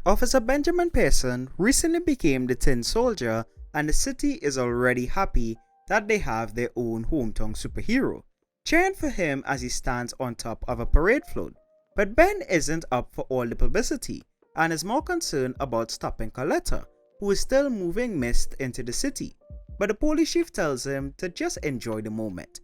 Officer Benjamin Pearson recently became the Tin Soldier, and the city is already happy that they have their own hometown superhero, cheering for him as he stands on top of a parade float. But Ben isn't up for all the publicity and is more concerned about stopping Coletta, who is still moving mist into the city. But the police chief tells him to just enjoy the moment,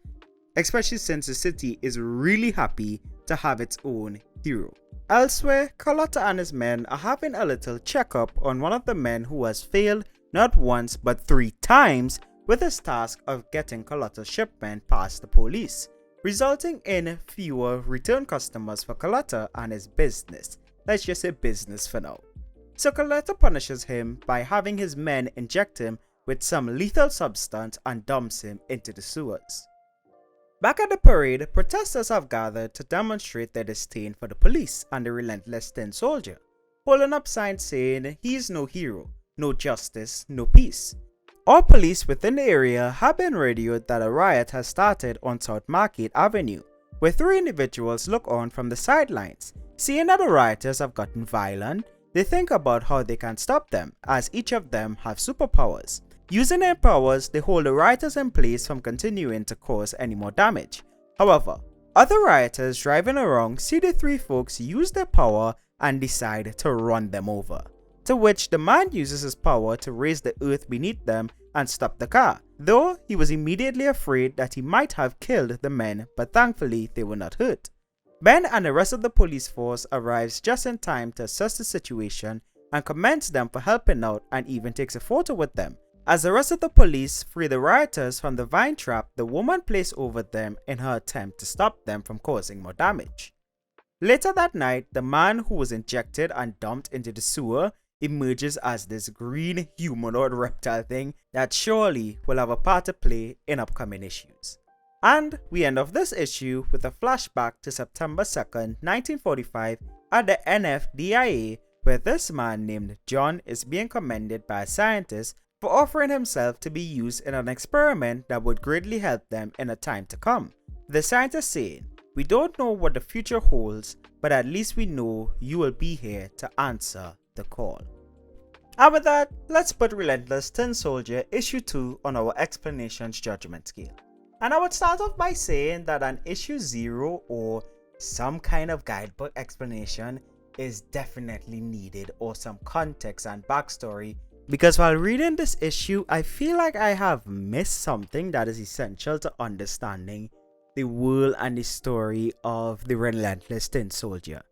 especially since the city is really happy to have its own hero. Elsewhere, Coletta and his men are having a little checkup on one of the men who has failed not once but 3 times with his task of getting Coletta's shipment past the police, resulting in fewer return customers for Coletta and his business. Let's just say business for now. So Coletta punishes him by having his men inject him with some lethal substance and dumps him into the sewers. Back at the parade, protesters have gathered to demonstrate their disdain for the police and the Relentless Tin Soldier, holding up signs saying he is no hero, no justice, no peace. All police within the area have been radioed that a riot has started on South Market Avenue, where 3 individuals look on from the sidelines. Seeing that the rioters have gotten violent, they think about how they can stop them, as each of them have superpowers. Using their powers, they hold the rioters in place from continuing to cause any more damage. However, other rioters driving along see the 3 folks use their power and decide to run them over, to which the man uses his power to raise the earth beneath them and stop the car, though he was immediately afraid that he might have killed the men, but thankfully they were not hurt. Ben and the rest of the police force arrives just in time to assess the situation and commends them for helping out and even takes a photo with them. As the rest of the police free the rioters from the vine trap the woman placed over them in her attempt to stop them from causing more damage. Later that night, the man who was injected and dumped into the sewer emerges as this green humanoid reptile thing that surely will have a part to play in upcoming issues. And we end off this issue with a flashback to September 2nd, 1945 at the NFDIA, where this man named John is being commended by a scientist for offering himself to be used in an experiment that would greatly help them in a time to come. The scientist saying, "We don't know what the future holds, but at least we know you will be here to answer the call." And with that, let's put Relentless Tin Soldier issue 2 on our Xplanations judgment scale. And I would start off by saying that an issue 0 or some kind of guidebook explanation is definitely needed, or some context and backstory, because while reading this issue, I feel like I have missed something that is essential to understanding the world and the story of the Relentless Tin Soldier.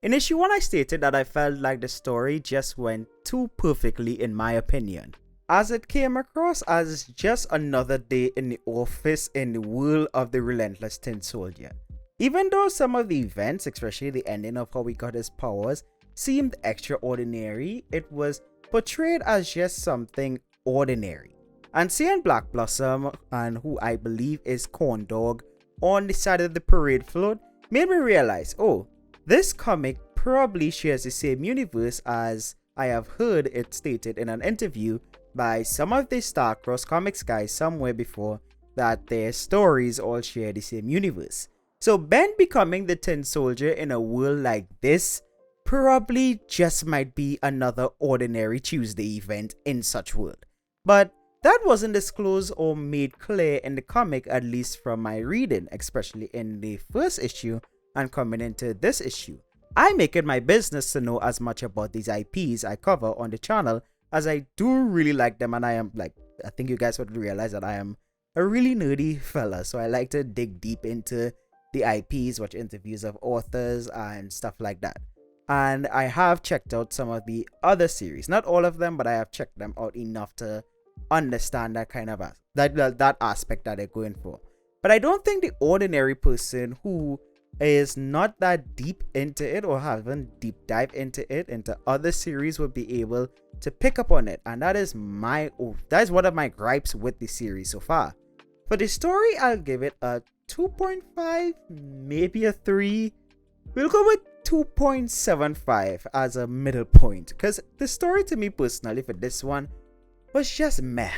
In issue 1, I stated that I felt like the story just went too perfectly in my opinion, as it came across as just another day in the office in the world of the Relentless Tin Soldier. Even though some of the events, especially the ending of how he got his powers, seemed extraordinary, it was portrayed as just something ordinary. And seeing Black Blossom, and who I believe is Corn Dog, on the side of the parade float made me realize, oh, this comic probably shares the same universe, as I have heard it stated in an interview by some of the Star-Crossed Comics guys somewhere before that their stories all share the same universe. So Ben becoming the Tin Soldier in a world like this probably just might be another ordinary Tuesday event in such world. But that wasn't disclosed or made clear in the comic, at least from my reading, especially in the first issue and coming into this issue. I make it my business to know as much about these IPs I cover on the channel, as I do really like them, and I think you guys would realize that I am a really nerdy fella, so I like to dig deep into the IPs, watch interviews of authors and stuff like that. And I have checked out some of the other series, not all of them, but I have checked them out enough to understand that kind of that aspect that they're going for. But I don't think the ordinary person who is not that deep into it or haven't deep dive into it into other series would be able to pick up on it, and that is one of my gripes with the series so far. For the story, I'll give it a 2.5, maybe a 3. We'll go with 2.75 as a middle point, because the story to me personally for this one was just meh.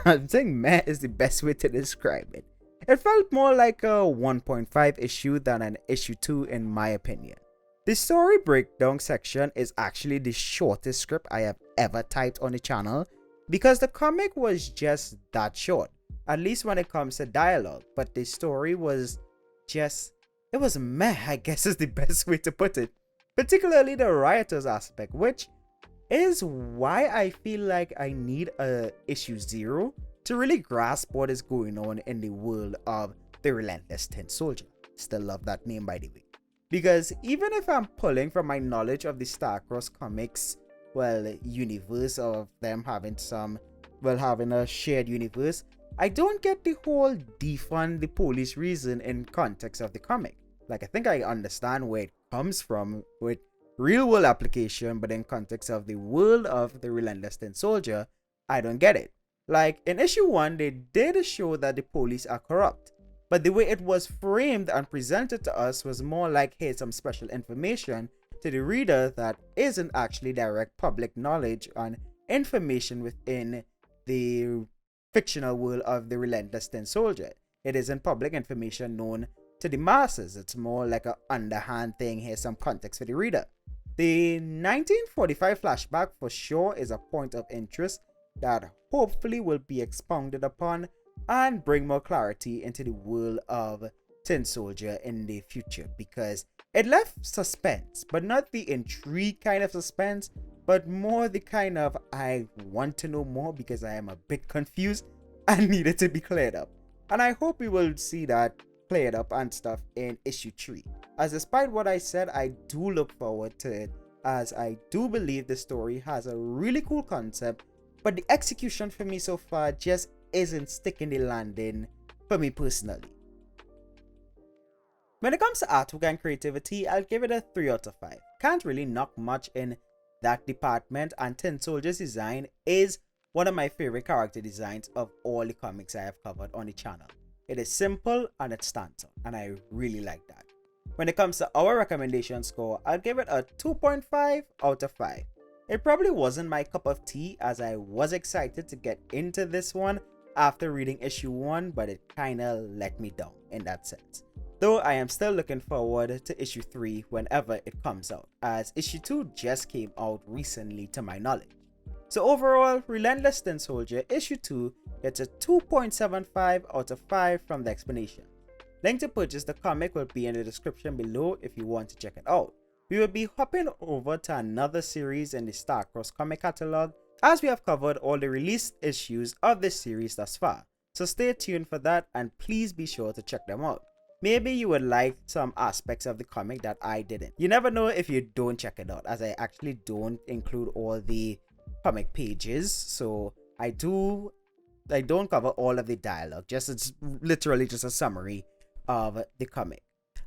I'm saying meh is the best way to describe it. It felt more like a 1.5 issue than an issue 2 in my opinion. The story breakdown section is actually the shortest script I have ever typed on the channel because the comic was just that short, at least when it comes to dialogue, but the story was just, it was meh, I guess is the best way to put it, particularly the rioters aspect, which is why I feel like I need a issue 0 to really grasp what is going on in the world of the Relentless Tin Soldier. Still love that name, by the way. Because even if I'm pulling from my knowledge of the Star-Crossed comics, universe of them having having a shared universe, I don't get the whole defund the police reason in context of the comic. Like, I think I understand where it comes from with real world application, but in context of the world of the Relentless Tin Soldier, I don't get it. Like, in issue 1, they did show that the police are corrupt, but the way it was framed and presented to us was more like, here's some special information to the reader that isn't actually direct public knowledge on information within the fictional world of the Relentless Tin Soldier. It isn't public information known to the masses. It's more like an underhand thing. Here's some context for the reader. The 1945 flashback for sure is a point of interest that hopefully will be expounded upon and bring more clarity into the world of Tin Soldier in the future, because it left suspense, but not the intrigue kind of suspense, but more the kind of I want to know more because I am a bit confused and needed to be cleared up. And I hope we will see that cleared up and stuff in issue 3. As despite what I said, I do look forward to it, as I do believe the story has a really cool concept, but the execution for me so far just isn't sticking the landing for me personally. When it comes to artwork and creativity, I'll give it a 3 out of 5. Can't really knock much in that department, and Tin Soldier's design is one of my favorite character designs of all the comics I have covered on the channel. It is simple and it stands out, and I really like that. When it comes to our recommendation score, I'll give it a 2.5 out of 5. It probably wasn't my cup of tea, as I was excited to get into this one after reading issue 1, but it kinda let me down in that sense. Though I am still looking forward to issue 3 whenever it comes out, as issue 2 just came out recently to my knowledge. So overall, Relentless Tin Soldier issue 2 gets a 2.75 out of 5 from the Xplanations. Link to purchase the comic will be in the description below if you want to check it out. We will be hopping over to another series in the Star-Crossed comic catalog, as we have covered all the released issues of this series thus far. So stay tuned for that, and please be sure to check them out. Maybe you would like some aspects of the comic that I didn't. You never know if you don't check it out, as I actually don't include all the comic pages, so I don't cover all of the dialogue. It's literally just a summary of the comic.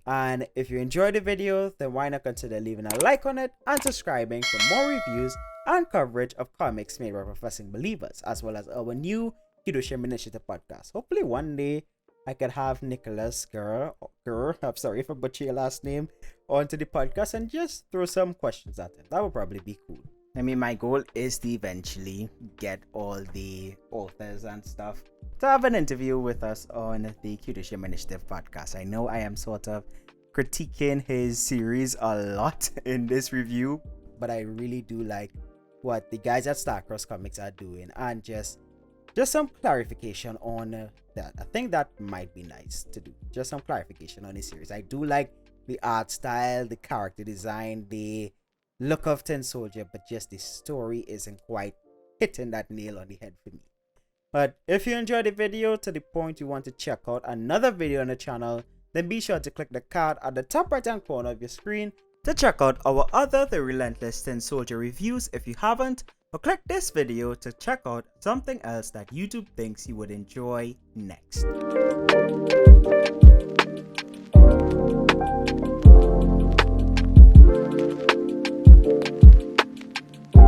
And if you enjoyed the video, then why not consider leaving a like on it and subscribing for more reviews and coverage of comics made by professing believers, as well as our new Hiroshima Initiative podcast. Hopefully one day I could have Nicholas Gurr, I'm sorry if I butcher your last name, onto the podcast and just throw some questions at him. That would probably be cool. I mean, my goal is to eventually get all the authors and stuff to have an interview with us on the Hiroshima Initiative podcast. I know I am sort of critiquing his series a lot in this review, but I really do like what the guys at Star-Crossed Comics are doing, and just some clarification on that. I think that might be nice to do. Just some clarification on this series. I do like the art style, the character design, the look of Tin Soldier, but just the story isn't quite hitting that nail on the head for me. But if you enjoyed the video to the point you want to check out another video on the channel, then be sure to click the card at the top right hand corner of your screen to check out our other The Relentless Tin Soldier reviews if you haven't, or click this video to check out something else that YouTube thinks you would enjoy next.